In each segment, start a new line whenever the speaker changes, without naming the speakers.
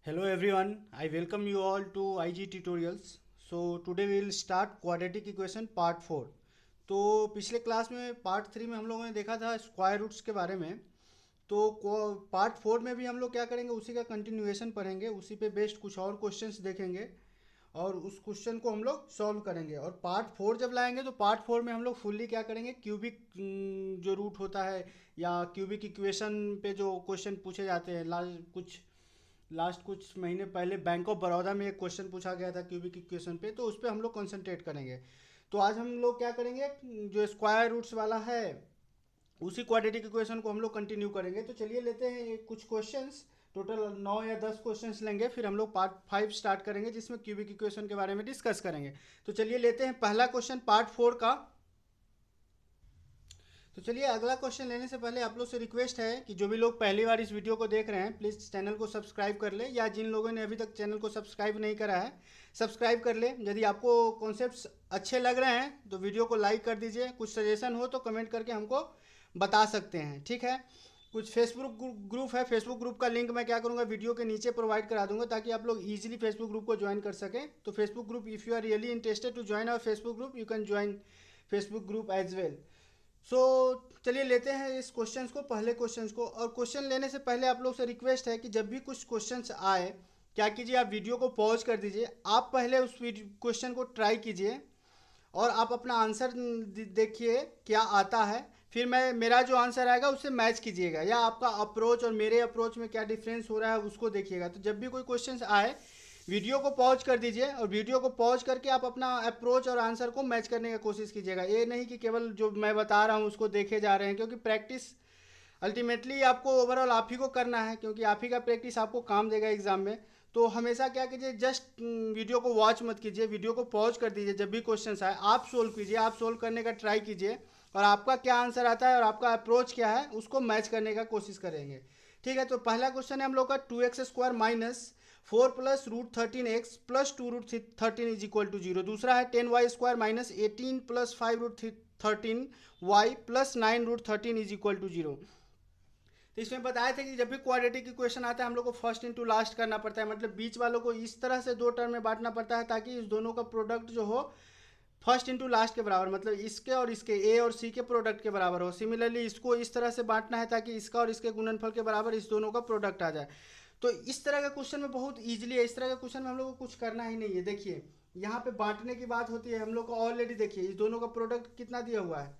Hello everyone, I welcome you all to IG tutorials. So today we will start quadratic equation part 4. तो पिछले class में part 3 में हम लोगों ने देखा था स्क्वायर रूट्स के बारे में। तो पार्ट 4 में भी हम लोग क्या करेंगे, उसी का कंटिन्यूएशन पढ़ेंगे, उसी पे बेस्ड कुछ और क्वेश्चंस देखेंगे और उस क्वेश्चन को हम लोग सॉल्व करेंगे। और पार्ट 4 जब लाएंगे तो पार्ट 4 में हम लोग फुल्ली क्या करेंगे, क्यूबिक जो रूट होता है या क्यूबिक इक्वेशन पे जो क्वेश्चन पूछे जाते हैं, लास्ट कुछ महीने पहले बैंक ऑफ बड़ौदा में एक क्वेश्चन पूछा गया था क्यूबिक इक्वेशन पे, तो उस पर हम लोग कंसंट्रेट करेंगे। तो आज हम लोग क्या करेंगे, जो स्क्वायर रूट्स वाला है उसी क्वाड्रेटिक इक्वेशन को हम लोग कंटिन्यू करेंगे। तो चलिए लेते हैं कुछ क्वेश्चंस, टोटल 9 या 10 क्वेश्चंस लेंगे, फिर हम लोग पार्ट 5 स्टार्ट करेंगे जिसमें क्यूबिक इक्वेशन के बारे में डिस्कस करेंगे। तो चलिए लेते हैं पहला क्वेश्चन पार्ट 4 का। तो चलिए अगला क्वेश्चन लेने से पहले आप लोग से रिक्वेस्ट है कि जो भी लोग पहली बार इस वीडियो को देख रहे हैं प्लीज़ चैनल को सब्सक्राइब कर ले, या जिन लोगों ने अभी तक चैनल को सब्सक्राइब नहीं करा है सब्सक्राइब कर ले। यदि आपको कॉन्सेप्ट्स अच्छे लग रहे हैं तो वीडियो को लाइक कर दीजिए, कुछ सजेशन हो तो कमेंट करके हमको बता सकते हैं, ठीक है। कुछ फेसबुक ग्रुप है, फेसबुक ग्रुप का लिंक मैं क्या करूँगा वीडियो के नीचे प्रोवाइड करा दूंगा ताकि आप लोग ईजिली फेसबुक ग्रुप को ज्वाइन कर सकें। तो Facebook group, if you are really interested to join our Facebook group you can join Facebook group as well. So चलिए लेते हैं इस क्वेश्चंस को, पहले क्वेश्चंस को। और क्वेश्चन लेने से पहले आप लोग से रिक्वेस्ट है कि जब भी कुछ क्वेश्चंस आए क्या कीजिए, आप वीडियो को पॉज कर दीजिए, आप पहले उस क्वेश्चन को ट्राई कीजिए और आप अपना आंसर देखिए क्या आता है, फिर मेरा जो आंसर आएगा उससे मैच कीजिएगा, या आपका अप्रोच और मेरे अप्रोच में क्या डिफरेंस हो रहा है उसको देखिएगा। तो जब भी कोई क्वेश्चंस आए वीडियो को पॉज कर दीजिए और वीडियो को पॉज करके आप अपना अप्रोच और आंसर को मैच करने की कोशिश कीजिएगा। ये नहीं कि केवल जो मैं बता रहा हूँ उसको देखे जा रहे हैं, क्योंकि प्रैक्टिस अल्टीमेटली आपको ओवरऑल आप ही को करना है, क्योंकि आप ही का प्रैक्टिस आपको काम देगा एग्जाम में। तो हमेशा क्या कीजिए, जस्ट वीडियो को वॉच मत कीजिए, वीडियो को पॉज कर दीजिए, जब भी क्वेश्चन आए आप सोल्व कीजिए, आप सोल्व करने का ट्राई कीजिए और आपका क्या आंसर आता है और आपका अप्रोच क्या है उसको मैच करने का कोशिश करेंगे, ठीक है। तो पहला क्वेश्चन है हम लोग का 2x² minus 4 plus root 13x plus 2 root 13 is equal to 0। दूसरा है 10y² minus 18 plus 5 root 13y plus 9 root 13 is equal to 0। तो इसमें बताए थे कि जब भी क्वाड्रेटिक इक्वेशन आता है हम लोग को फर्स्ट इंटू लास्ट करना पड़ता है, मतलब बीच वालों को इस तरह से दो टर्म में बांटना पड़ता है ताकि इस दोनों का प्रोडक्ट जो हो फर्स्ट इंटू लास्ट के बराबर, मतलब इसके और इसके ए और सी के प्रोडक्ट के बराबर हो। सिमिलरली इसको इस तरह से बांटना है ताकि इसका और इसके गुणनफल के बराबर इस दोनों का प्रोडक्ट आ जाए। तो इस तरह का क्वेश्चन में बहुत ईजिली है, इस तरह का क्वेश्चन में हम लोग को कुछ करना ही नहीं है। देखिए यहाँ पे बांटने की बात होती है, हम लोग को ऑलरेडी देखिए इस दोनों का प्रोडक्ट कितना दिया हुआ है,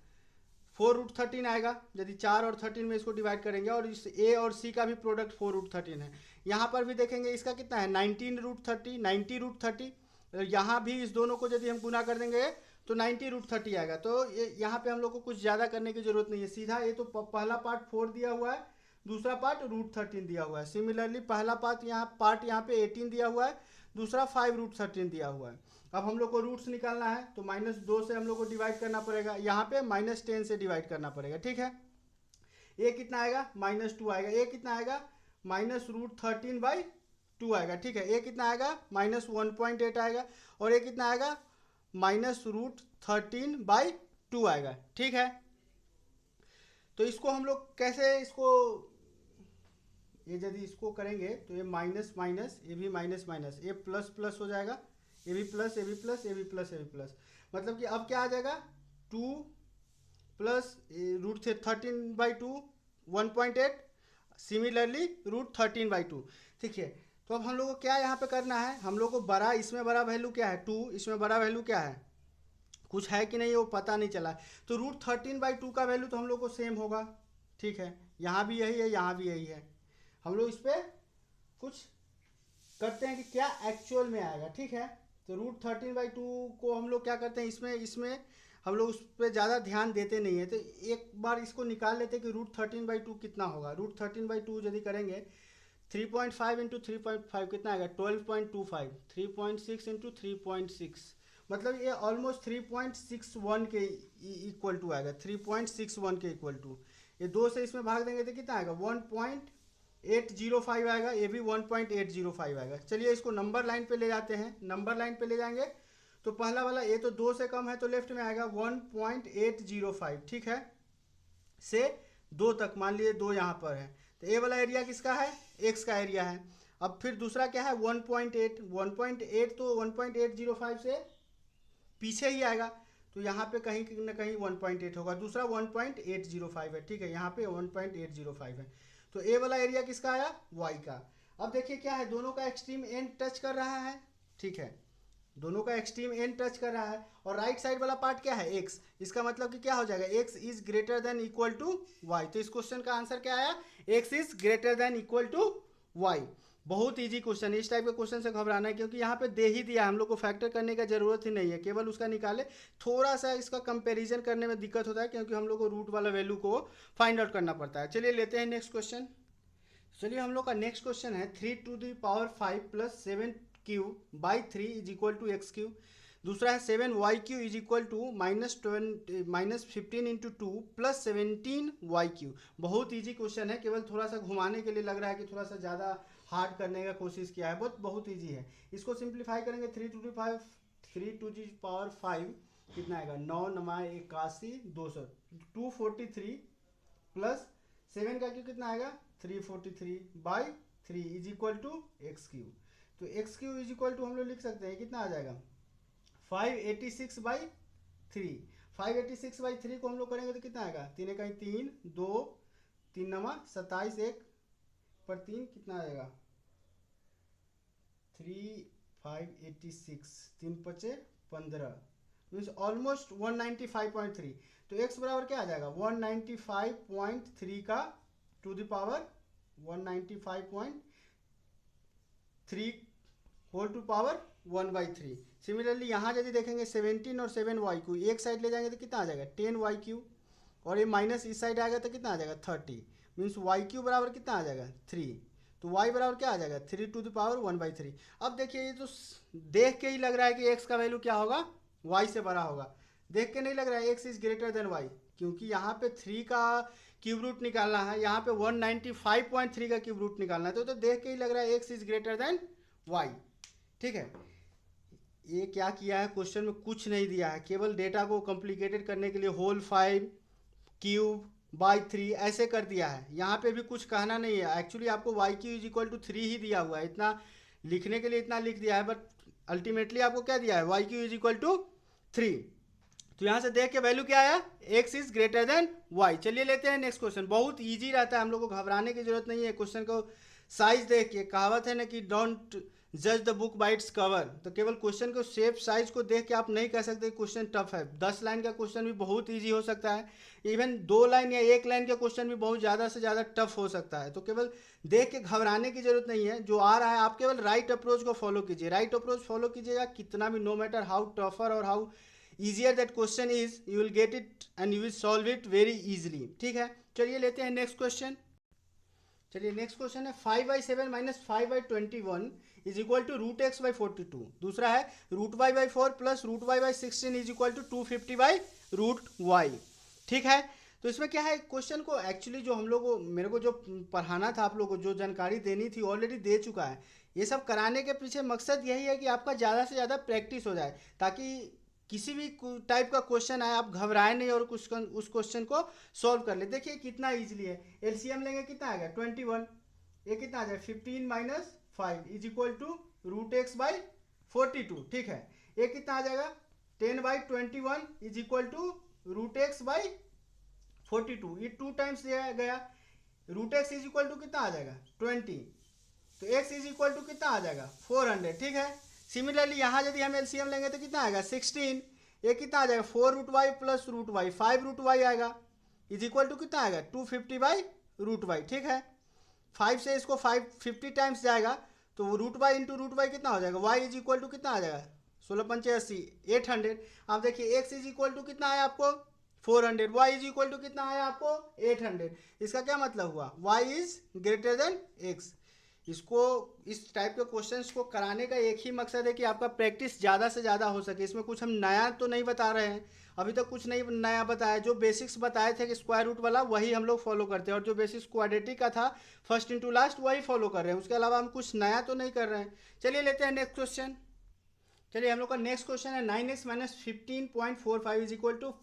4 रूट 13 आएगा यदि 4 और 13 में इसको डिवाइड करेंगे, और इस ए और सी का भी प्रोडक्ट 4 रूट 13 है। यहाँ पर भी देखेंगे इसका कितना है 19 रूट 30, 90 रूट 30। यहाँ भी इस दोनों को यदि हम गुना कर देंगे तो 90 रूट 30 आएगा। तो यहाँ पे हम लोग को कुछ ज़्यादा करने की जरूरत नहीं है, सीधा ये तो पहला पार्ट 4 दिया हुआ है, दूसरा पार्ट रूट 13 दिया हुआ है। सिमिलरली पहला पार्ट यहाँ पे 18 दिया हुआ है, दूसरा 5 रूट 13 दिया हुआ है। अब हम लोग को रूट्स निकालना है तो -2 से हम लोग को डिवाइड करना पड़ेगा, यहाँ पे -10 से डिवाइड करना पड़ेगा, ठीक है। ये कितना आएगा -2 आएगा, ये कितना आएगा -√13/2 आएगा, ठीक है। ये कितना आएगा -1.8 आएगा, और ये कितना आएगा -√13/2 आएगा, ठीक है। तो इसको हम लोग कैसे इसको, ये यदि इसको करेंगे तो ये माइनस माइनस, ये भी माइनस माइनस, ये प्लस प्लस हो जाएगा, ये भी प्लस, ये भी प्लस, ये भी प्लस, ये भी प्लस, मतलब कि अब क्या आ जाएगा 2 प्लस √13/2 1.8, सिमिलरली √13/2, ठीक है। तो अब हम लोग को क्या यहाँ पे करना है, हम लोग को बड़ा, इसमें बड़ा वैल्यू क्या है 2, इसमें बड़ा वैल्यू क्या है कुछ है कि नहीं वो पता नहीं चला। तो √13/2 का वैल्यू तो हम लोग को सेम होगा, ठीक है। यहाँ भी यही है, यहाँ भी यही है। हम लोग इस पर कुछ करते हैं कि क्या एक्चुअल में आएगा, ठीक है। तो √13/2 को हम लोग क्या करते हैं, इसमें हम लोग उस पर ज़्यादा ध्यान देते नहीं है। तो एक बार इसको निकाल लेते हैं कि √13/2 कितना होगा। √13/2 यदि करेंगे 3.5 इंटू 3.5 कितना आएगा 12.25, 3.6 इंटू 3.6, मतलब ये ऑलमोस्ट 3.61 के इक्वल टू आएगा, 3.61 के इक्वल टू। ये 2 से इसमें भाग देंगे तो कितना आएगा 1.805 आएगा, ये भी 1.805 आएगा। चलिए इसको नंबर लाइन पे ले जाते हैं, नंबर लाइन पे ले जाएंगे तो पहला वाला ये तो 2 से कम है तो लेफ्ट में आएगा 1.805, ठीक है, से 2 तक, मान लीजिए 2 यहाँ पर है। तो ए वाला एरिया किसका है, एक्स का एरिया है। अब फिर दूसरा क्या है 1.8, 1.8 तो 1.805 से पीछे ही आएगा, तो यहाँ पे कहीं ना कहीं 1.8 होगा। दूसरा 1.805 है, ठीक है, यहाँ पे 1.805 है। तो ए वाला एरिया किसका आया, वाई का। अब देखिए क्या है, दोनों का एक्सट्रीम एंड टच कर रहा है, ठीक है, दोनों का एक्सट्रीम एंड टच कर रहा है। और राइट साइड वाला पार्ट क्या है, एक्स, इसका मतलब कि क्या हो जाएगा, x is greater than equal to y. तो इस क्वेश्चन का आंसर क्या आया, x is greater than equal to y. बहुत इजी क्वेश्चन है, इस टाइप के क्वेश्चन से घबराना है, क्योंकि यहाँ पे दे ही दिया, हम लोग को फैक्टर करने का जरूरत ही नहीं है, केवल उसका निकाले। थोड़ा सा इसका कंपैरिजन करने में दिक्कत होता है, क्योंकि हम लोग को रूट वाला वैल्यू को फाइंड आउट करना पड़ता है। चलिए लेते हैं नेक्स्ट क्वेश्चन। चलिए हम लोग का नेक्स्ट क्वेश्चन है 3⁵ plus 7q/3 is equal to x q. दूसरा है 7yq is equal to -15 into 2 plus 17yq। बहुत ईजी क्वेश्चन है, केवल थोड़ा सा घुमाने के लिए लग रहा है कि थोड़ा सा ज़्यादा हार्ड करने का कोशिश किया है, बहुत ईजी है। इसको सिंप्लीफाई करेंगे 3⁵ कितना आएगा, 9 9 81 200 243 प्लस 7 का क्यू कितना आएगा 343/3 is equal to x q. तो x q is equal to हम लोग लिख सकते हैं कितना आ जाएगा 586/3। 586/3 को हम लोग करेंगे तो कितना आएगा, 3 1 3 2 3 9 27 1 पर 3 कितना आएगा 3 586 3 5 15 मीन्स ऑलमोस्ट 195.3। तो x बराबर क्या आ जाएगा 195.3 का to the power 195.3 whole to power 1/3। Similarly यहाँ यदि देखेंगे 17 और 7y को एक साइड ले जाएंगे तो कितना आ जाएगा 10yq, और ये माइनस इस साइड आएगा तो कितना आ जाएगा 30, मीन्स yq बराबर कितना आ जाएगा 3। तो y बराबर क्या आ जाएगा 3 टू द पावर 1/3। अब देखिए ये तो देख के ही लग रहा है कि x का वैल्यू क्या होगा y से बड़ा होगा, देख के नहीं लग रहा है x is greater then y, क्योंकि यहाँ पे 3 का क्यूब रूट निकालना है, यहाँ पे 195.3 का क्यूब रूट निकालना है, तो देख के ही लग रहा है x is greater then y, ठीक है। ये क्या किया है, क्वेश्चन में कुछ नहीं दिया है, केवल डेटा को कॉम्प्लिकेटेड करने के लिए होल 5³/3 ऐसे कर दिया है। यहाँ पे भी कुछ कहना नहीं है, एक्चुअली आपको yq इज इक्वल टू 3 ही दिया हुआ है, इतना लिखने के लिए इतना लिख दिया है, बट अल्टीमेटली आपको क्या दिया है yq इज इक्वल टू 3। तो यहाँ से देख के वैल्यू क्या आया x is greater then y। चलिए लेते हैं नेक्स्ट क्वेश्चन, बहुत ईजी रहता है, हम लोग को घबराने की जरूरत नहीं है। क्वेश्चन को साइज देख के, कहावत है ना कि डोंट जज the book by its cover, तो केवल क्वेश्चन को शेप साइज को देख के आप नहीं कह सकते क्वेश्चन टफ है। 10 लाइन का क्वेश्चन भी बहुत इजी हो सकता है, इवन 2 लाइन या 1 लाइन का क्वेश्चन भी बहुत ज़्यादा से ज़्यादा टफ हो सकता है। तो केवल देख के घबराने की जरूरत नहीं है, जो आ रहा है आप केवल राइट अप्रोच को फॉलो कीजिए, राइट अप्रोच फॉलो कीजिएगा, कितना भी नो मैटर हाउ टफर और how easier that question is, you will get it and you will solve it very easily, ठीक है। चलिए लेते हैं नेक्स्ट क्वेश्चन। चलिए नेक्स्ट क्वेश्चन है 5/7 minus 5/21 is equal to √x/42। दूसरा है √y/4 plus √y/16 is equal to 250/√y, ठीक है। तो इसमें क्या है, क्वेश्चन को एक्चुअली जो हम लोग को, मेरे को जो पढ़ाना था, आप लोग को जो जानकारी देनी थी ऑलरेडी दे चुका है। ये सब कराने के पीछे मकसद यही है कि आपका ज़्यादा से ज़्यादा प्रैक्टिस हो जाए, ताकि किसी भी टाइप का क्वेश्चन आए आप घबराए नहीं और उस क्वेश्चन को सॉल्व कर ले। देखिए कितना इजीली है, एलसीएम लेंगे कितना आएगा 21, ये कितना आ जाएगा 15 - 5 इज इक्वल टू √x/42, ठीक है। ये कितना आ जाएगा 10/21 इज इक्वल टू √x/42, ये 2 टाइम्स दिया गया। √x इज इक्वल टू कितना आ जाएगा 20, तो x इज इक्वल टू कितना आ जाएगा 400, ठीक है। सिमिलरली यहाँ यदि हम एलसीएम लेंगे तो कितना आएगा 16, ये कितना आ जाएगा 4√y प्लस √y 5√y आएगा इज इक्वल टू कितना आएगा 250/√y, ठीक है। 5 से इसको 50 टाइम्स जाएगा तो √y इंटू √y कितना हो जाएगा, y इज इक्वल टू कितना आ जाएगा 16×5 = 800। आप देखिए x इज इक्वल टू कितना आया आपको 400, y इज इक्वल टू कितना आया आपको 800। इसका क्या मतलब हुआ, y is greater then x। इसको इस टाइप के क्वेश्चंस को कराने का एक ही मकसद है कि आपका प्रैक्टिस ज़्यादा से ज़्यादा हो सके। इसमें कुछ हम नया तो नहीं बता रहे हैं, अभी तक कुछ नहीं नया बताया, जो बेसिक्स बताए थे कि स्क्वायर रूट वाला वही हम लोग फॉलो करते हैं, और जो बेसिक्स क्वाड्रेटिक का था फर्स्ट इंटू लास्ट वही फॉलो कर रहे हैं, उसके अलावा हम कुछ नया तो नहीं कर रहे हैं। चलिए लेते हैं नेक्स्ट क्वेश्चन। चलिए हम लोग का नेक्स्ट क्वेश्चन है 9x - 15.45 is equal to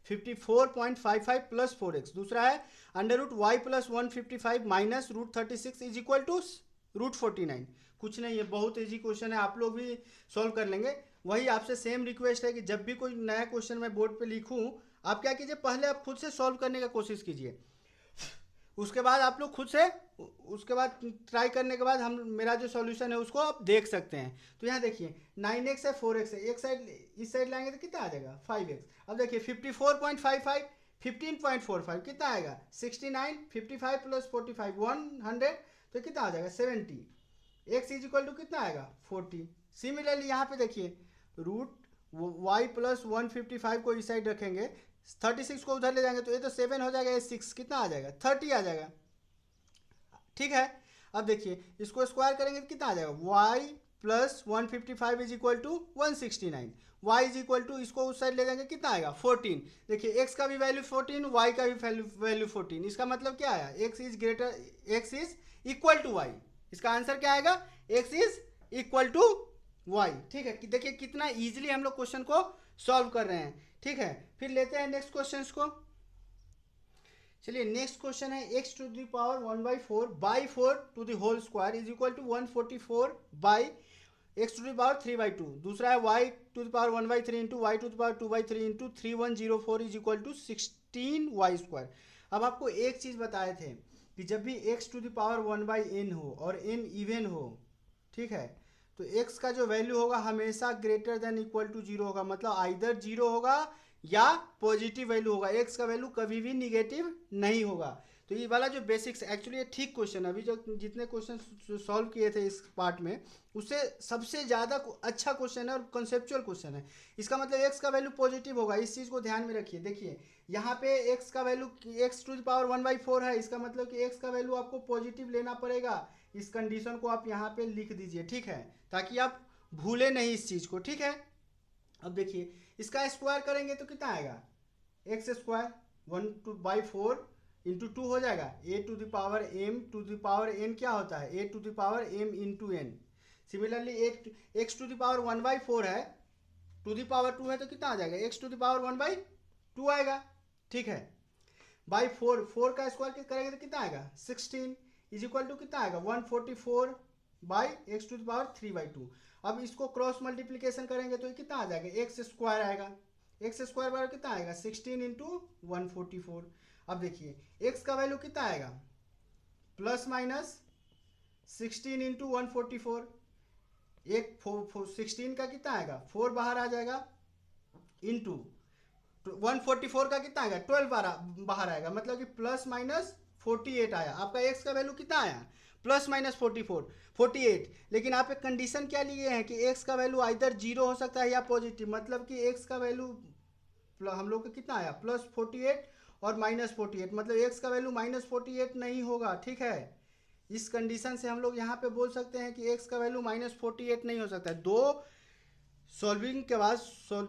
54.55 plus 4x। दूसरा है √y + 155 - √36 इज इक्वल टू √49। कुछ नहीं है, बहुत इजी क्वेश्चन है, आप लोग भी सॉल्व कर लेंगे। वही आपसे सेम रिक्वेस्ट है कि जब भी कोई नया क्वेश्चन मैं बोर्ड पे लिखूं, आप क्या कीजिए, पहले आप खुद से सॉल्व करने का कोशिश कीजिए, उसके बाद आप लोग खुद से, उसके बाद ट्राई करने के बाद हम मेरा जो सॉल्यूशन है उसको आप देख सकते हैं। तो यहाँ देखिए 9x है 4x है, एक साइड इस साइड लाएंगे तो कितना आ जाएगा 5x। अब देखिए 54.55 15.45 कितना आएगा 69, 55 प्लस 45 100, तो कितना आ जाएगा 70। x इज इक्वल टू कितना आएगा 40। सिमिलरली यहाँ पे देखिए √y प्लस 155 को इस साइड रखेंगे, 36 को उधर ले जाएंगे तो ये तो 7 हो जाएगा, ये 6 कितना आ जाएगा 30 आ जाएगा। ठीक है, अब देखिए इसको स्क्वायर करेंगे तो कितना आ जाएगा y plus 155 is equal to 169, y is equal to इसको उस साइड ले जाएंगे कितना आएगा 14। देखिए x का भी वैल्यू 14, y का भी वैल्यू 14, इसका मतलब क्या आया x is equal to y। इसका आंसर क्या आएगा x is equal to y। ठीक है, देखिए कितना इजीली हम लोग क्वेश्चन को सॉल्व कर रहे हैं। ठीक है, फिर लेते हैं नेक्स्ट क्वेश्चन को। चलिए नेक्स्ट क्वेश्चन है x to the power 1/4 by 4 to the whole square is equal to 144 by x to the power 3/2। दूसरा है y to the power 1/3 into y to the power 2/3 into 3104 is equal to 16y²। अब आपको एक चीज बताए थे कि जब भी x to the power 1/n हो और n इवन हो, ठीक है, तो x का जो वैल्यू होगा हमेशा ग्रेटर देन इक्वल टू 0 होगा, मतलब आइदर 0 होगा या पॉजिटिव वैल्यू होगा, x का वैल्यू कभी भी निगेटिव नहीं होगा। तो ये वाला जो बेसिक्स, एक्चुअली ये ठीक क्वेश्चन है, अभी जो जितने क्वेश्चन सॉल्व किए थे इस पार्ट में उससे सबसे ज़्यादा अच्छा क्वेश्चन है और कॉन्सेप्चुअल क्वेश्चन है। इसका मतलब x का वैल्यू पॉजिटिव होगा, इस चीज़ को ध्यान में रखिए। देखिए यहाँ पे x का value x to the power 1/4 है, इसका मतलब कि x का वैल्यू आपको पॉजिटिव लेना पड़ेगा। इस कंडीशन को आप यहाँ पे लिख दीजिए, ठीक है, ताकि आप भूले नहीं इस चीज़ को। ठीक है, अब देखिए इसका स्क्वायर करेंगे तो कितना आएगा x² 1/4 इंटू 2 हो जाएगा a to the power m to the power n क्या होता है a to the power m into n। Similarly x to the power 1/4 है, टू द पावर 2 है तो कितना आ जाएगा x टू द पावर 1/2 आएगा। ठीक है, बाई 4 का स्क्वायर करेंगे तो कितना आएगा 16 इज इक्वल टू कितना आएगा 144 by x to the power 3/2। अब इसको क्रॉस मल्टीप्लीकेशन करेंगे तो ये कितना आ जाएगा x² आएगा, x² बराबर कितना आएगा 16 इंटू 144। अब देखिए x का वैल्यू कितना आएगा प्लस माइनस 16 इंटू 144, एक 16 का कितना आएगा 4 बाहर आ जाएगा इंटू 144 का कितना आएगा 12 बाहर आएगा, मतलब कि प्लस माइनस 48 आया। आपका x का वैल्यू कितना आया प्लस माइनस 48। लेकिन आप एक कंडीशन क्या लिए हैं कि x का वैल्यू आइदर 0 हो सकता है या पॉजिटिव, मतलब कि x का वैल्यू हम लोग का कितना आया प्लस 48 और माइनस 48, मतलब x का वैल्यू माइनस 48 नहीं होगा। ठीक है, इस कंडीशन से हम लोग यहाँ पे बोल सकते हैं कि x का वैल्यू माइनस 48 नहीं हो सकता है। दो सॉल्विंग के बाद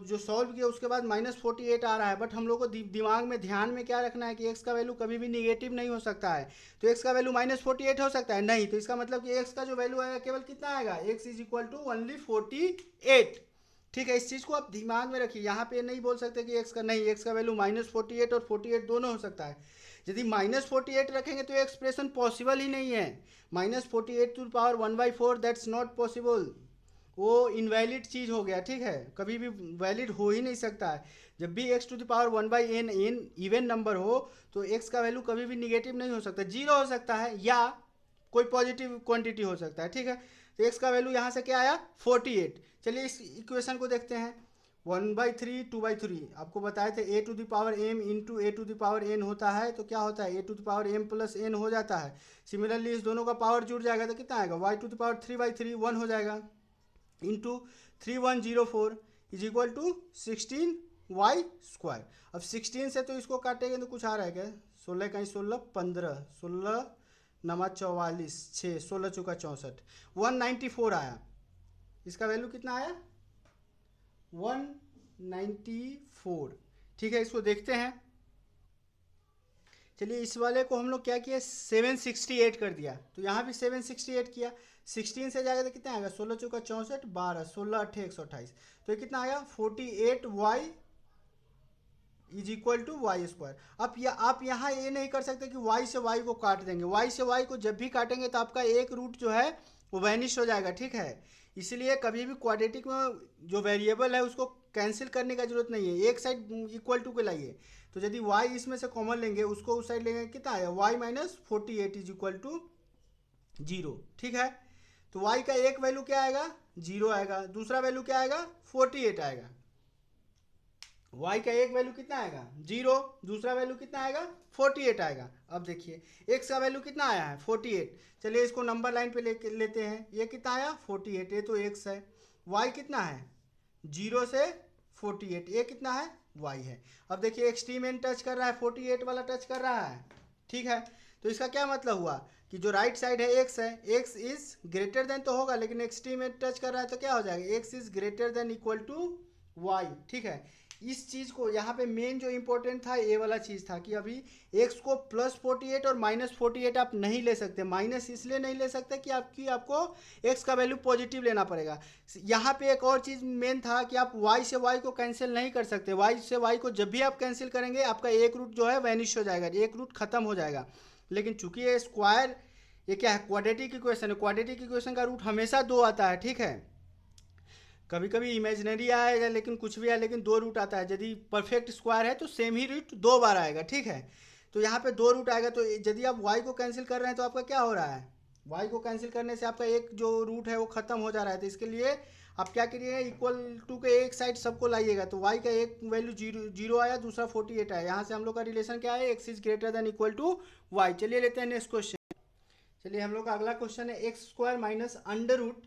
जो सॉल्व किया उसके बाद माइनस 48 आ रहा है, बट हम लोग को दिमाग में ध्यान में क्या रखना है कि x का वैल्यू कभी भी निगेटिव नहीं हो सकता है। तो x का वैल्यू माइनस 48 हो सकता है नहीं, तो इसका मतलब कि x का जो वैल्यू आएगा केवल कितना आएगा x is equal to only 48। ठीक है, इस चीज़ को आप दिमाग में रखिए, यहाँ पे नहीं बोल सकते कि x का नहीं, x का वैल्यू माइनस 48 और 48 दोनों हो सकता है। यदि माइनस 48 रखेंगे तो एक्सप्रेशन पॉसिबल ही नहीं है, minus 48 to power 1/4 that's not possible, वो इनवैलिड चीज़ हो गया। ठीक है, कभी भी वैलिड हो ही नहीं सकता है। जब भी x to the power 1/n even number हो तो x का वैल्यू कभी भी निगेटिव नहीं हो सकता, 0 हो सकता है या कोई पॉजिटिव क्वांटिटी हो सकता है। ठीक है, तो x का वैल्यू यहाँ से क्या आया 48। चलिए इस इक्वेशन को देखते हैं, 1/3 2/3 आपको बताए थे a to the power m into a to the power n होता है, तो क्या होता है a to the power m plus n हो जाता है। सिमिलरली इस दोनों का पावर जुड़ जाएगा तो कितना आएगा y टू द पावर 3/3 1 हो जाएगा into 3104 is equal to 16y²। अब 16 से तो इसको काटेंगे तो कुछ आ रहा है क्या 16 का 16 15 16 नमा 44 6 16 चौका 64 194 आया। इसका वैल्यू कितना आया 194। ठीक है, इसको देखते हैं। चलिए इस वाले को हम लोग क्या किया 768 कर दिया, तो यहाँ भी 768 किया, 16 से जाएगा तो कितना आएगा 16 चौका 64 12 16 8 128, तो ये कितना आया 48y is equal to y square. आप यहाँ ये नहीं कर सकते कि वाई से वाई को काट देंगे, वाई से वाई को जब भी काटेंगे तो आपका एक रूट जो है वो वैनिश हो जाएगा, ठीक है। इसलिए कभी भी क्वाड्रेटिक में जो वेरिएबल है उसको कैंसिल करने का जरूरत नहीं है, एक साइड इक्वल टू के लाइए। तो यदि y इसमें से कॉमन लेंगे, उसको उस साइड लेंगे, कितना आया y minus 48 is equal to 0, ठीक है। तो y का एक वैल्यू क्या आएगा, 0 आएगा, दूसरा वैल्यू क्या आएगा, 48 आएगा। y का एक वैल्यू कितना आएगा, 0, दूसरा वैल्यू कितना आएगा, 48 आएगा। अब देखिए x का वैल्यू कितना आया है, 48। चलिए इसको नंबर लाइन पे लेते हैं, ये कितना आया, 48, ये तो x है। y कितना है, 0 से 48, ये कितना है, y है। अब देखिए एक्सट्रीम टच कर रहा है, 48 वाला टच कर रहा है, ठीक है। तो इसका क्या मतलब हुआ कि जो राइट साइड है x है, x इज ग्रेटर देन तो होगा, लेकिन एक्सट्रीम टच कर रहा है तो क्या हो जाएगा, x is greater than equal to y, ठीक है। इस चीज़ को यहाँ पे मेन जो इंपॉर्टेंट था ये वाला चीज़ था कि अभी x को +48 और -48 आप नहीं ले सकते। माइनस इसलिए नहीं ले सकते कि आपको x का वैल्यू पॉजिटिव लेना पड़ेगा। यहाँ पे एक और चीज़ मेन था कि आप y से y को कैंसिल नहीं कर सकते। y से y को जब भी आप कैंसिल करेंगे आपका एक रूट जो है वैनिश हो जाएगा, एक रूट खत्म हो जाएगा। लेकिन चूंकि ये स्क्वायर, ये क्या है, क्वाड्रेटिक इक्वेशन है, क्वाड्रेटिक इक्वेशन का रूट हमेशा 2 आता है, ठीक है। कभी कभी इमेजिनरी आएगा लेकिन कुछ भी आए, लेकिन 2 रूट आता है। यदि परफेक्ट स्क्वायर है तो सेम ही रूट 2 बार आएगा, ठीक है। तो यहाँ पे 2 रूट आएगा, तो यदि आप y को कैंसिल कर रहे हैं तो आपका क्या हो रहा है, y को कैंसिल करने से आपका एक जो रूट है वो खत्म हो जा रहा है। तो इसके लिए आप क्या करिए, इक्वल टू के एक साइड सबको लाइएगा। तो y का एक वैल्यू 0 आया, दूसरा 48 आया। यहाँ से हम लोग का रिलेशन क्या है, x is greater than equal to y। चलिए लेते हैं नेक्स्ट क्वेश्चन। चलिए हम लोग का अगला क्वेश्चन है x square minus under root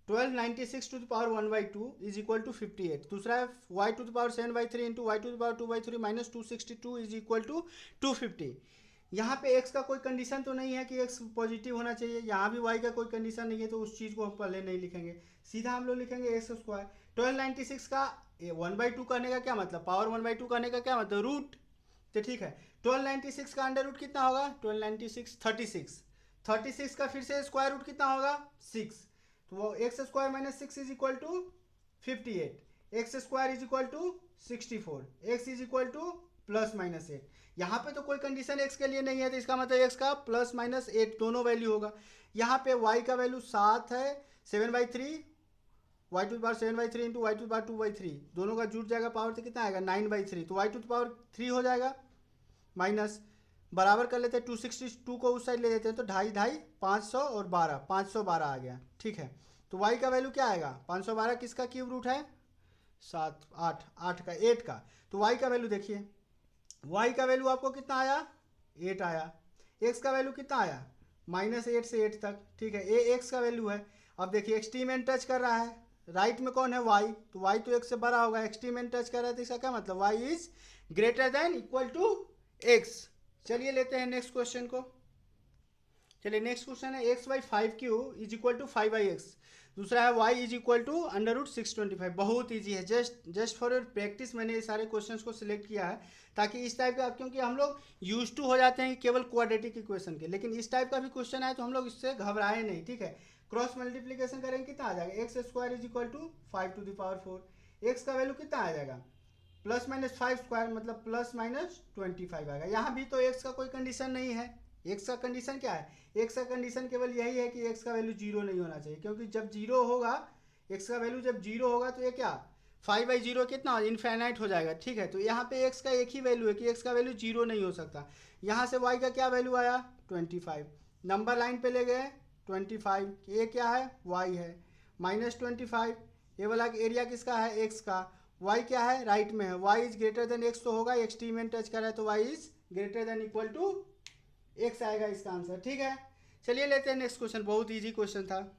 1296 to the power 1/2 is equal to 58। दूसरा है y to the power 7/3 into y to the power 2/3 minus 262 is equal to 250। यहाँ पे x का कोई कंडीशन तो नहीं है कि x पॉजिटिव होना चाहिए, यहाँ भी y का कोई कंडीशन नहीं है, तो उस चीज़ को हम पहले नहीं लिखेंगे, सीधा हम लोग लिखेंगे एक्स स्क्वायर। 1296 का 1/2 करने का क्या मतलब, पावर 1/2 करने का क्या मतलब, रूट। तो ठीक है, 1296 का अंडर रूट कितना होगा, 1296 36 का फिर से स्क्वायर रूट कितना होगा, 6। तो वो x square minus 6 is equal to 58, x square is equal to 64, x is equal to +-8। यहाँ पे तो कोई कंडीशन एक्स के लिए नहीं है, तो इसका मतलब एक्स का +-8 दोनों वैल्यू होगा। यहाँ पे वाई का वैल्यू 7 है, 7/3, y to the power 7/3 into y to the power 2/3, दोनों का जुट जाएगा, पावर तो कितना आएगा 9/3। तो वाई टू द पावर 3 हो जाएगा, माइनस बराबर कर लेते हैं 262 को उस साइड ले लेते हैं, तो 2.5 500 और 12 512 आ गया, ठीक है। तो y का वैल्यू क्या आएगा, 512 किसका क्यूब रूट है, 7 8 का 8 का। तो y का वैल्यू देखिए, y का वैल्यू आपको कितना आया, 8 आया। x का वैल्यू कितना आया, -8 से 8 तक, ठीक है। ये x का वैल्यू है। अब देखिए एक्सट्रीम एंड टच कर रहा है, राइट में कौन है, y, तो y तो x से बड़ा होगा। एक्सट्रीम एंड टच कर रहा है तो इसका क्या मतलब, y is greater than equal to x। चलिए लेते हैं नेक्स्ट क्वेश्चन को। चलिए नेक्स्ट क्वेश्चन है x/5 is equal to 5/x। दूसरा है y इज इक्वल टू √625। बहुत इजी है, जस्ट फॉर योर प्रैक्टिस मैंने ये सारे क्वेश्चंस को सिलेक्ट किया है, ताकि इस टाइप का, क्योंकि हम लोग यूज टू हो जाते हैं केवल क्वाड्रेटिक इक्वेशन के, लेकिन इस टाइप का भी क्वेश्चन आए तो हम लोग इससे घबराए नहीं, ठीक है। क्रॉस मल्टीप्लीकेशन करेंगे कितना आ जाएगा, x square is equal to 5 to the power 4। X का वैल्यू कितना आ जाएगा, +-5 स्क्वायर मतलब +-25 आएगा। यहाँ भी तो एक्स का कोई कंडीशन नहीं है। एक्स का कंडीशन क्या है, एक्स का कंडीशन केवल यही है कि एक्स का वैल्यू 0 नहीं होना चाहिए, क्योंकि जब 0 होगा, एक्स का वैल्यू जब 0 होगा तो ये क्या 5/0 कितना इनफाइनाइट हो जाएगा, ठीक है। तो यहाँ पे एक्स का एक ही वैल्यू है कि एक्स का वैल्यू 0 नहीं हो सकता। यहाँ से वाई का क्या वैल्यू आया 25, नंबर लाइन पे ले गए 25, ये क्या है वाई है, -25, ये वाला एरिया किसका है, एक्स का। y क्या है, राइट में है, y is greater then x तो होगा, एक्सट्रीम एंड टच कर रहा है तो y is greater than equal to x आएगा इसका आंसर, ठीक है। चलिए लेते हैं नेक्स्ट क्वेश्चन, बहुत इजी क्वेश्चन था।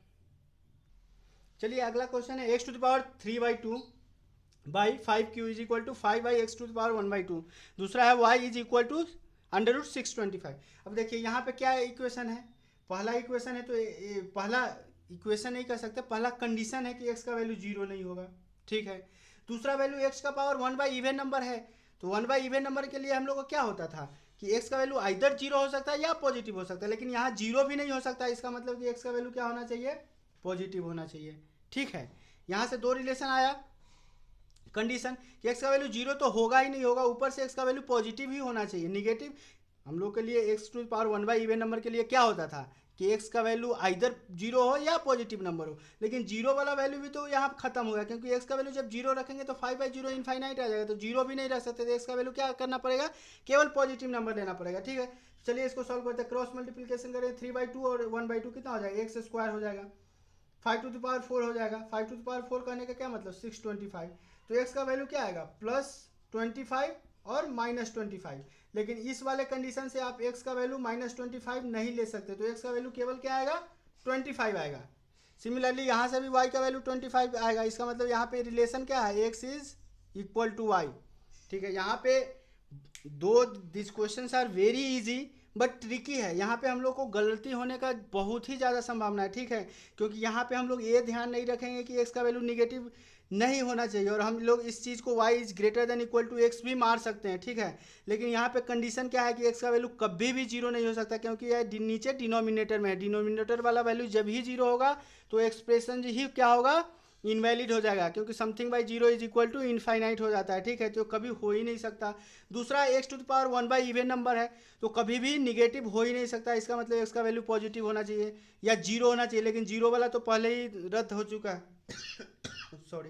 चलिए अगला क्वेश्चन है x to the power 3/2/5q is equal to 5/x to the power 1/2। दूसरा है y इज इक्वल टू √625। अब देखिए यहाँ पे क्या इक्वेशन है, पहला इक्वेशन है, तो पहला इक्वेशन नहीं कर सकते, पहला कंडीशन है कि x का वैल्यू 0 नहीं होगा, ठीक है। दूसरा वैल्यू x का पावर 1/इवन नंबर है, तो 1/इवन नंबर के लिए हम लोग को क्या होता था कि x का वैल्यू आइदर 0 हो सकता है या पॉजिटिव हो सकता है, लेकिन यहाँ 0 भी नहीं हो सकता। इसका मतलब कि x का वैल्यू क्या होना चाहिए, पॉजिटिव होना चाहिए, ठीक है। यहाँ से 2 रिलेशन आया, कंडीशन कि एक्स का वैल्यू जीरो तो होगा ही नहीं होगा, ऊपर से एक्स का वैल्यू पॉजिटिव ही होना चाहिए। निगेटिव हम लोग के लिए x to power 1 even number के लिए क्या होता था कि एक्स का वैल्यू आइदर जीरो हो या पॉजिटिव नंबर हो, लेकिन जीरो वाला वैल्यू भी तो यहाँ खत्म हो गया, क्योंकि एक्स का वैल्यू जब जीरो रखेंगे तो 5/0 इनफाइनाइट आ जाएगा, तो जीरो भी नहीं रख सकते, तो एक्स का वैल्यू क्या करना पड़ेगा, केवल पॉजिटिव नंबर लेना पड़ेगा। ठीक है, चलिए इसको सॉल्व करते हैं। क्रॉस मल्टीप्लीकेशन करें 3/2 और 1/2 कितना हो जाएगा, एक्स स्क्वायर हो जाएगा। 5⁴ हो जाएगा। 5⁴ करने का क्या मतलब 625, तो एक्स का वैल्यू क्या आएगा +25 और -25, लेकिन इस वाले कंडीशन से आप x का वैल्यू -25 नहीं ले सकते, तो x का वैल्यू केवल क्या आएगा 25 आएगा। सिमिलरली यहाँ से भी y का वैल्यू 25 आएगा, इसका मतलब यहाँ पे रिलेशन क्या है, x is equal to y। ठीक है, यहाँ पे this questions are very easy but tricky है, यहाँ पे हम लोग को गलती होने का बहुत ही ज़्यादा संभावना है। ठीक है, क्योंकि यहाँ पे हम लोग ये ध्यान नहीं रखेंगे कि x का वैल्यू निगेटिव नहीं होना चाहिए, और हम लोग इस चीज़ को y is greater than equal to x भी मार सकते हैं। ठीक है, लेकिन यहाँ पे कंडीशन क्या है कि x का वैल्यू कभी भी जीरो नहीं हो सकता, क्योंकि यह नीचे डिनोमिनेटर में है, डिनोमिनेटर वाला वैल्यू जब ही जीरो होगा तो एक्सप्रेशन ही क्या होगा, इनवैलिड हो जाएगा, क्योंकि something by zero is equal to infinite हो जाता है। ठीक है, तो कभी हो ही नहीं सकता। दूसरा x to the power 1 even number है, तो कभी भी निगेटिव हो ही नहीं सकता, इसका मतलब एक्स का वैल्यू पॉजिटिव होना चाहिए या जीरो होना चाहिए, लेकिन जीरो वाला तो पहले ही रद्द हो चुका है सॉरी।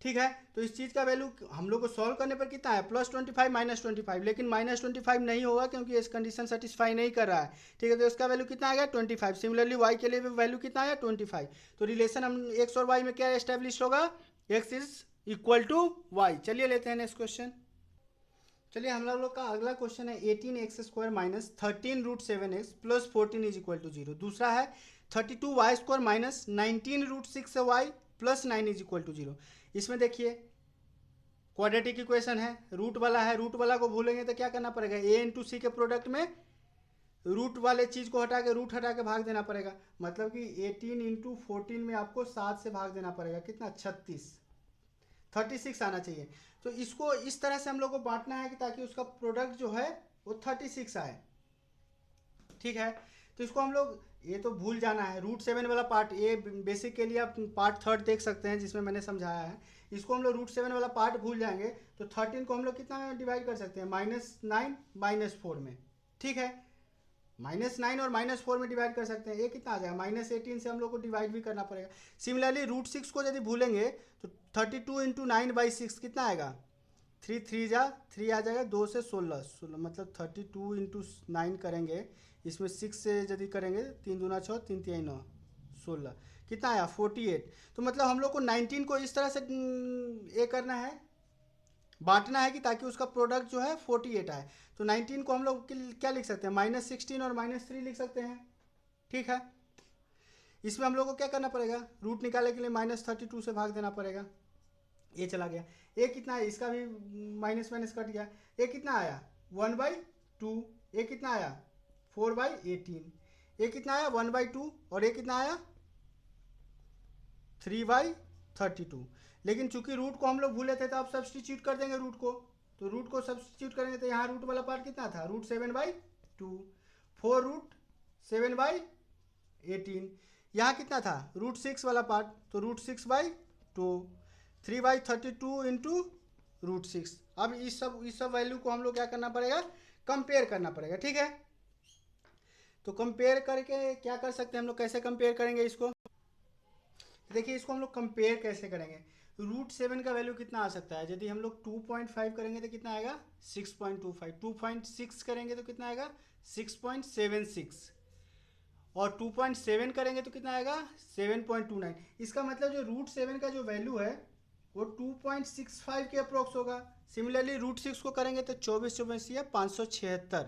ठीक है, तो इस चीज़ का वैल्यू हम लोग को सॉल्व करने पर कितना है +25 -25, लेकिन -25 नहीं होगा क्योंकि इस कंडीशन सेटिस्फाई नहीं कर रहा है। ठीक है, तो इसका वैल्यू कितना आएगा 25। सिमिलरली y के लिए भी वैल्यू कितना आया 25, तो रिलेशन हम x और y में क्या एस्टेब्लिश होगा, x is equal to y। चलिए लेते हैं नेक्स्ट क्वेश्चन। चलिए हम लोग का अगला क्वेश्चन है 18x² - 13√7x + 14 is equal to 0। दूसरा है 32y² - 19√6y + 9 is equal to 0। इसमें देखिए क्वाड्रेटिक इक्वेशन है, रूट वाला है, रूट वाला को भूलेंगे तो क्या करना पड़ेगा, a इंटू सी के प्रोडक्ट में रूट वाले चीज़ को हटा के रूट हटा के भाग देना पड़ेगा, मतलब कि 18 इंटू 14 में आपको 7 से भाग देना पड़ेगा, कितना 36 आना चाहिए। तो इसको इस तरह से हम लोग को बांटना है कि ताकि उसका प्रोडक्ट जो है वो 36 आए। ठीक है, तो इसको हम लोग ये तो भूल जाना है, √7 वाला पार्ट, ये बेसिक के लिए आप पार्ट 3 देख सकते हैं जिसमें मैंने समझाया है। इसको हम लोग √7 वाला पार्ट भूल जाएंगे तो 13 को हम लोग कितना में डिवाइड कर सकते हैं, -9 -4 में। ठीक है, -9 और -4 में डिवाइड कर सकते हैं, ये कितना आ जाएगा -18 से हम लोग को डिवाइड भी करना पड़ेगा। सिमिलरली √6 को यदि भूलेंगे तो 32 इंटू 9/6 कितना आएगा, 3 3 जा 3 आ जाएगा, 2 से 16 मतलब 32 इंटू 9 करेंगे, इसमें 6 से यदि करेंगे 3 दूना 6 3 3 9 16 कितना आया 48। तो मतलब हम लोग को 19 को इस तरह से ये करना है, बांटना है कि ताकि उसका प्रोडक्ट जो है 48 आए। तो 19 को हम लोग क्या लिख सकते हैं, -16 और -3 लिख सकते हैं। ठीक है, इसमें हम लोग को क्या करना पड़ेगा, रूट निकालने के लिए -32 से भाग देना पड़ेगा। ये चला गया, ये कितना है, इसका भी माइनस माइनस कट गया, ये कितना आया 1/2, ये कितना आया 4/18, ये कितना आया 1/2 और ये कितना आया 3/32। लेकिन चूंकि रूट को हम लोग भूले थे तो आप सब्सटीट्यूट कर देंगे रूट को, तो रूट को सब्सटीट्यूट करेंगे तो यहाँ रूट वाला पार्ट कितना था √7/2, 4√7/18, यहाँ कितना था √6 वाला पार्ट, तो √6/2, 3/32 इंटू √6। अब इस सब वैल्यू को हम लोग क्या करना पड़ेगा, कंपेयर करना पड़ेगा। ठीक है, तो कंपेयर करके क्या कर सकते हैं हम लोग, कैसे कंपेयर करेंगे इसको, देखिए इसको हम लोग कंपेयर कैसे करेंगे। √7 का वैल्यू कितना आ सकता है, यदि हम लोग 2.5 करेंगे तो कितना आएगा 6.25, 2.6 करेंगे तो कितना आएगा 6.76, और 2.7 करेंगे तो कितना आएगा 7.29। इसका मतलब जो √7 का जो वैल्यू है वो 2.65 के अप्रोक्स होगा। सिमिलरली √6 को करेंगे तो 24 या 576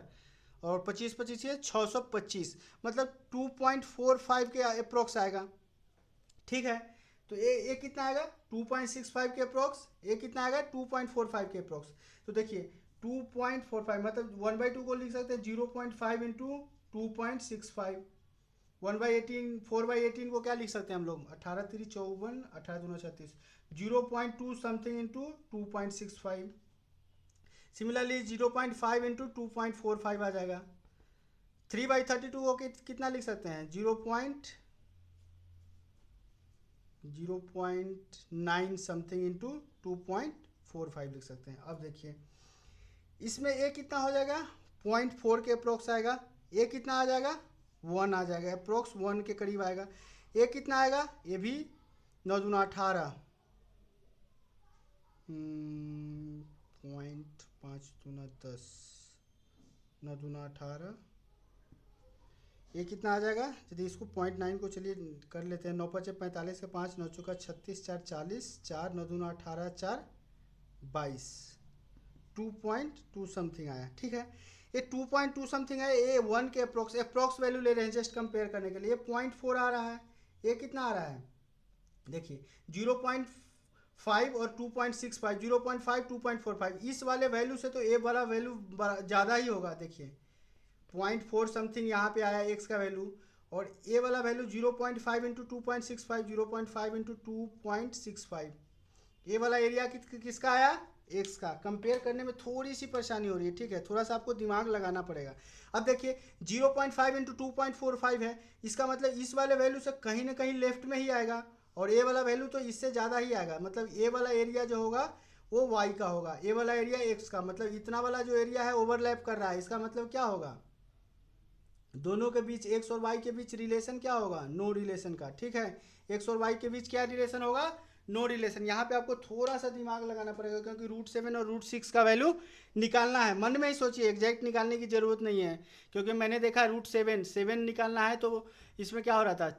और 25 या 625, मतलब 2.45 के अप्रोक्स आएगा। ठीक है, तो ये कितना आएगा 2.65 के अप्रोक्स, ये कितना आएगा 2.45 के अप्रोक्स। तो देखिए 2.45 मतलब 1/2 को लिख सकते हैं 0.5 इंटू 2.65, 1/18 4/18 को क्या लिख सकते हैं हम लोग 18 3 54 18 दूना 36, 0.2 समथिंग इंटू 2.65। सिमिलरली 0.5 इंटू 2.45 आ जाएगा। 3/32 को कितना लिख सकते हैं 0.9 समथिंग इंटू 2.45 लिख सकते हैं। अब देखिए इसमें ए कितना हो जाएगा, 0.4 के अप्रोक्स आएगा। ए कितना आ जाएगा, 1 आ जाएगा, अप्रोक्स 1 के करीब आएगा। ए कितना आएगा, ये भी 9 दूना 18, 5 दूना 10, 9 दूना 18, ये कितना आ जाएगा, यदि इसको 0.9 को चलिए कर लेते हैं, 9 5 45 के 5, 9 चौका 36, 4 40, 4 9 दूना 18, 4 22, 2.2 समथिंग आया। ठीक है, ये 2.2 समथिंग है, ये 1 के अप्रोक्स वैल्यू ले रहे हैं जस्ट कंपेयर करने के लिए। 0.4 आ रहा है, ये कितना आ रहा है, देखिए 0.5 और 2.65, 0.5 2.45, इस वाले वैल्यू से तो ए वाला वैल्यू ज़्यादा ही होगा। देखिए 0.4 समथिंग यहाँ पे आया एक्स का वैल्यू, और ए वाला वैल्यू 0.5 इंटू 2.65, 0.5 इंटू 2.65, ए वाला एरिया किसका आया, एक्स का। कंपेयर करने में थोड़ी सी परेशानी हो रही है, ठीक है, थोड़ा सा आपको दिमाग लगाना पड़ेगा। अब देखिए 0.5 इंटू 2.45 है, इसका मतलब इस वाले वैल्यू से कहीं ना कहीं लेफ्ट में ही आएगा, और ए वाला वैल्यू तो इससे ज़्यादा ही आएगा। मतलब ए वाला एरिया जो होगा वो वाई का होगा, ए वाला एरिया एक्स का। मतलब इतना वाला जो एरिया है ओवरलैप कर रहा है, इसका मतलब क्या होगा, दोनों के बीच एक्स और वाई के बीच रिलेशन क्या होगा, नो रिलेशन का। ठीक है, एक्स और वाई के बीच क्या रिलेशन होगा, नो रिलेशन। यहाँ पे आपको थोड़ा सा दिमाग लगाना पड़ेगा, क्योंकि √7 और √6 का वैल्यू निकालना है। मन में ही सोचिए, एग्जैक्ट निकालने की जरूरत नहीं है, क्योंकि मैंने देखा √7 निकालना है तो इसमें क्या हो रहा था,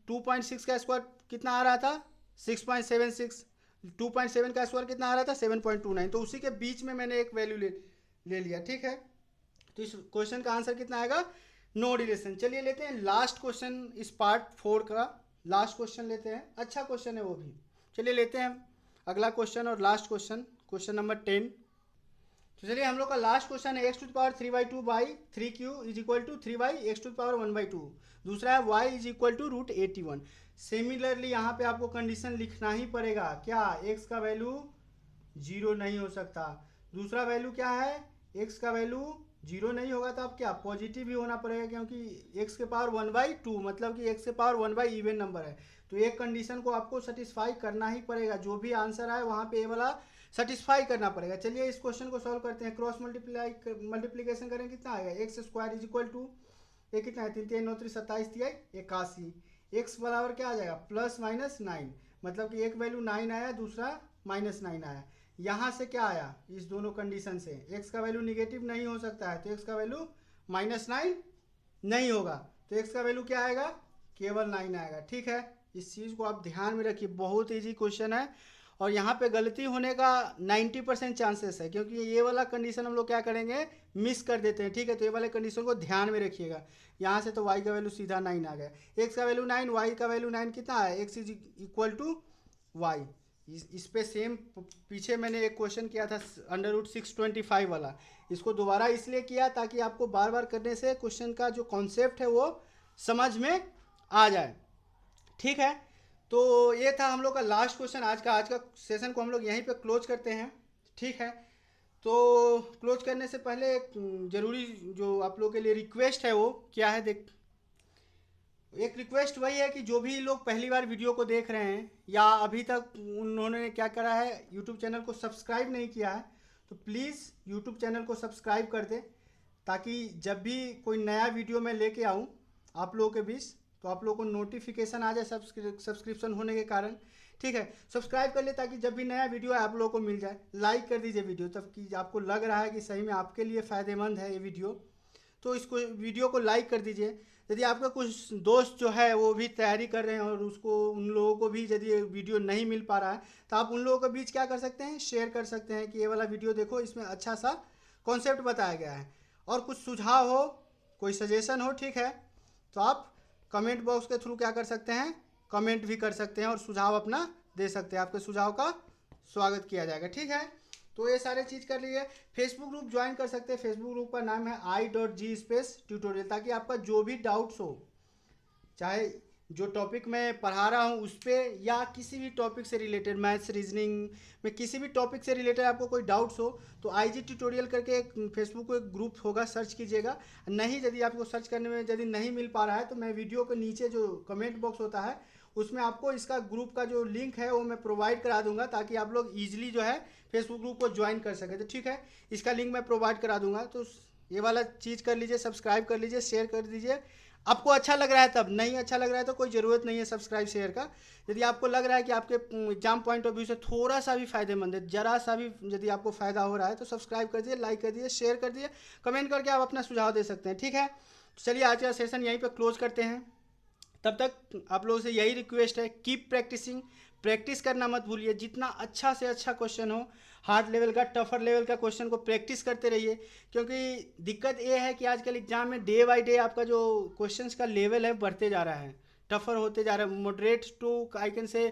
2.6 का स्क्वायर कितना आ रहा था, 6.76, 2.7 का स्क्वायर कितना आ रहा था, 7.29, तो उसी के बीच में मैंने एक वैल्यू ले लिया। ठीक है, तो इस क्वेश्चन का आंसर कितना आएगा, नो रिलेशन। चलिए लेते हैं लास्ट क्वेश्चन, इस पार्ट 4 का लास्ट क्वेश्चन लेते हैं। अच्छा क्वेश्चन है वो भी, चलिए लेते हैं अगला क्वेश्चन और लास्ट क्वेश्चन, क्वेश्चन नंबर 10। तो चलिए हम लोग का लास्ट क्वेश्चन है x⁴3/2 by 3q is equal to 3y(x⁴1/2). दूसरा है y is equal to √81। Similarly यहाँ पे आपको कंडीशन लिखना ही पड़ेगा, क्या, x का वैल्यू 0 नहीं हो सकता। दूसरा वैल्यू क्या है, x का वैल्यू 0 नहीं होगा तो आप क्या, पॉजिटिव ही होना पड़ेगा, क्योंकि x⁴1/2 मतलब कि x⁴1 इवन नंबर है। तो एक कंडीशन को आपको सेटिस्फाई करना ही पड़ेगा, जो भी आंसर आए वहाँ पे ए वाला सेटिस्फाई करना पड़ेगा। चलिए इस क्वेश्चन को सॉल्व करते हैं। क्रॉस मल्टीप्लीकेशन करें, कितना आएगा, x² इज इक्वल टू, ये कितना है, 3 3 9 3 27 81, x बराबर क्या आ जाएगा, +-9, मतलब कि एक वैल्यू 9 आया, दूसरा -9 आया। यहाँ से क्या आया, इस दोनों कंडीशन से x का वैल्यू निगेटिव नहीं हो सकता है, तो x का वैल्यू -9 नहीं होगा, तो x का वैल्यू क्या आएगा, केवल 9 आएगा। ठीक है, इस चीज़ को आप ध्यान में रखिए, बहुत इजी क्वेश्चन है, और यहाँ पे गलती होने का 90% चांसेस है, क्योंकि ये वाला कंडीशन हम लोग क्या करेंगे, मिस कर देते हैं। ठीक है, तो ये वाले कंडीशन को ध्यान में रखिएगा। यहाँ से तो y का वैल्यू सीधा 9 आ गया, x का वैल्यू 9, y का वैल्यू 9 कितना है, x is equal to y. इस पे सेम पीछे मैंने एक क्वेश्चन किया था √625 वाला, इसको दोबारा इसलिए किया ताकि आपको बार बार करने से क्वेश्चन का जो कॉन्सेप्ट है वो समझ में आ जाए। ठीक है, तो ये था हम लोग का लास्ट क्वेश्चन। आज का सेशन को हम लोग यहीं पे क्लोज करते हैं। ठीक है, तो क्लोज करने से पहले एक ज़रूरी जो आप लोगों के लिए रिक्वेस्ट है वो क्या है, एक रिक्वेस्ट वही है कि जो भी लोग पहली बार वीडियो को देख रहे हैं या अभी तक उन्होंने क्या करा है, यूट्यूब चैनल को सब्सक्राइब नहीं किया है, तो प्लीज़ यूट्यूब चैनल को सब्सक्राइब कर दें, ताकि जब भी कोई नया वीडियो मैं लेके आऊँ आप लोगों के बीच, तो आप लोगों को नोटिफिकेशन आ जाए सब्सक्रिप्शन होने के कारण। ठीक है, सब्सक्राइब कर ले ताकि जब भी नया वीडियो है आप लोगों को मिल जाए। लाइक कर दीजिए वीडियो, तब कि आपको लग रहा है कि सही में आपके लिए फ़ायदेमंद है ये वीडियो, तो इसको वीडियो को लाइक कर दीजिए। यदि आपका कुछ दोस्त जो है वो भी तैयारी कर रहे हैं और उसको उन लोगों को भी यदि वीडियो नहीं मिल पा रहा है, तो आप उन लोगों के बीच क्या कर सकते हैं, शेयर कर सकते हैं कि ये वाला वीडियो देखो, इसमें अच्छा सा कॉन्सेप्ट बताया गया है। और कुछ सुझाव हो, कोई सजेशन हो, ठीक है, तो आप कमेंट बॉक्स के थ्रू क्या कर सकते हैं, कमेंट भी कर सकते हैं और सुझाव अपना दे सकते हैं। आपके सुझाव का स्वागत किया जाएगा। ठीक है, तो ये सारे चीज़ कर लीजिए। फेसबुक ग्रुप ज्वाइन कर सकते हैं, फेसबुक ग्रुप का नाम है i.g/tutorial, ताकि आपका जो भी डाउट्स हो, चाहे जो टॉपिक मैं पढ़ा रहा हूँ उस पर या किसी भी टॉपिक से रिलेटेड, मैथ्स रीजनिंग में किसी भी टॉपिक से रिलेटेड आपको कोई डाउट्स हो, तो IG ट्यूटोरियल करके एक फेसबुक को एक ग्रुप होगा, सर्च कीजिएगा। नहीं, यदि आपको सर्च करने में यदि नहीं मिल पा रहा है, तो मैं वीडियो के नीचे जो कमेंट बॉक्स होता है उसमें आपको इसका ग्रुप का जो लिंक है वो मैं प्रोवाइड करा दूंगा, ताकि आप लोग ईजिली जो है फेसबुक ग्रुप को ज्वाइन कर सके। तो ठीक है, इसका लिंक मैं प्रोवाइड करा दूंगा। तो ये वाला चीज़ कर लीजिए, सब्सक्राइब कर लीजिए, शेयर कर दीजिए। आपको अच्छा लग रहा है तब, नहीं अच्छा लग रहा है तो कोई ज़रूरत नहीं है सब्सक्राइब शेयर का। यदि आपको लग रहा है कि आपके एग्जाम पॉइंट ऑफ व्यू से थोड़ा सा भी फायदेमंद है, जरा सा भी यदि आपको फ़ायदा हो रहा है, तो सब्सक्राइब कर दीजिए, लाइक कर दीजिए, शेयर कर दीजिए, कमेंट करके आप अपना सुझाव दे सकते हैं। ठीक है, चलिए आज का सेशन यहीं पर क्लोज करते हैं। तब तक आप लोगों से यही रिक्वेस्ट है, कीप प्रैक्टिसिंग, प्रैक्टिस करना मत भूलिए। जितना अच्छा से अच्छा क्वेश्चन हो, हार्ड लेवल का, टफर लेवल का क्वेश्चन को प्रैक्टिस करते रहिए। क्योंकि दिक्कत ये है कि आजकल एग्जाम में डे बाय डे आपका जो क्वेश्चंस का लेवल है बढ़ते जा रहा है, टफर होते जा रहा है, moderate to I can say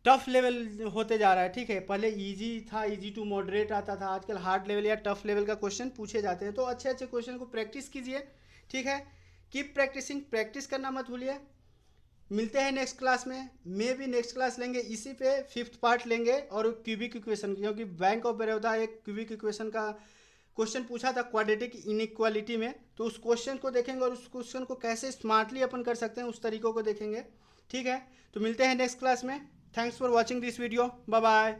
tough level होते जा रहा है। ठीक है, पहले इजी था, इजी टू मॉडरेट आता था, आजकल हार्ड लेवल या टफ लेवल का क्वेश्चन पूछे जाते हैं। तो अच्छे अच्छे क्वेश्चन को प्रैक्टिस कीजिए। ठीक है, कीप प्रैक्टिसिंग, प्रैक्टिस करना मत भूलिए। मिलते हैं नेक्स्ट क्लास में, मे भी नेक्स्ट क्लास लेंगे इसी पे 5th पार्ट लेंगे, और क्यूबिक इक्वेशन, क्योंकि बैंक ऑफ बड़ौदा एक क्यूबिक इक्वेशन का क्वेश्चन पूछा था क्वाड्रेटिक इनइक्वालिटी में, तो उस क्वेश्चन को देखेंगे और उस क्वेश्चन को कैसे स्मार्टली अपन कर सकते हैं उस तरीकों को देखेंगे। ठीक है, तो मिलते हैं नेक्स्ट क्लास में। Thanks for watching this video, bye bye.